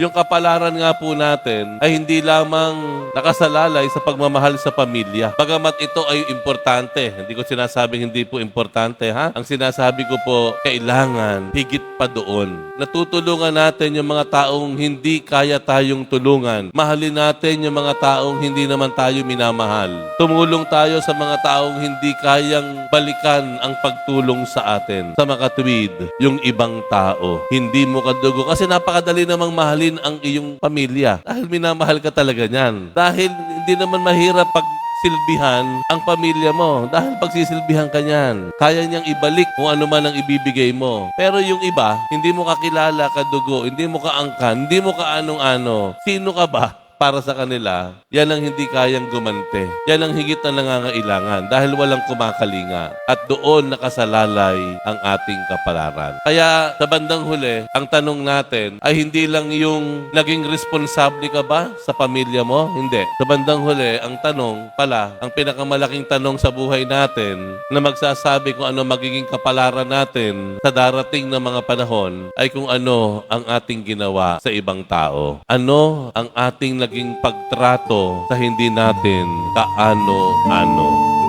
Yung kapalaran nga po natin ay hindi lamang nakasalalay sa pagmamahal sa pamilya. Bagamat ito ay importante. Hindi ko sinasabing hindi po importante, ha? Ang sinasabi ko po, kailangan higit pa doon. Natutulungan natin yung mga taong hindi kaya tayong tulungan. Mahalin natin yung mga taong hindi naman tayo minamahal. Tumulong tayo sa mga taong hindi kayang balikan ang pagtulong sa atin. Sa makatuwid, yung ibang tao. Hindi mo kadugo. Kasi napakadali namang mahalin ang iyong pamilya. Dahil minamahal ka talaga niyan. Dahil hindi naman mahirap silbihan ang pamilya mo. Dahil pagsisilbihan ka niyan, kaya niyang ibalik kung ano man ang ibibigay mo. Pero yung iba, hindi mo kakilala, kadugo, hindi mo kaangkan, hindi mo kaanong-ano. Sino ka ba? Para sa kanila, yan ang hindi kayang gumante. Yan ang higit na nangangailangan dahil walang kumakalinga. At doon nakasalalay ang ating kapalaran. Kaya sa bandang huli, ang tanong natin ay hindi lang yung naging responsable ka ba sa pamilya mo? Hindi. Sa bandang huli, ang tanong pala, ang pinakamalaking tanong sa buhay natin na magsasabi kung ano magiging kapalaran natin sa darating na mga panahon ay kung ano ang ating ginawa sa ibang tao. Ano ang ating naging pagtrato sa hindi natin kaano-ano.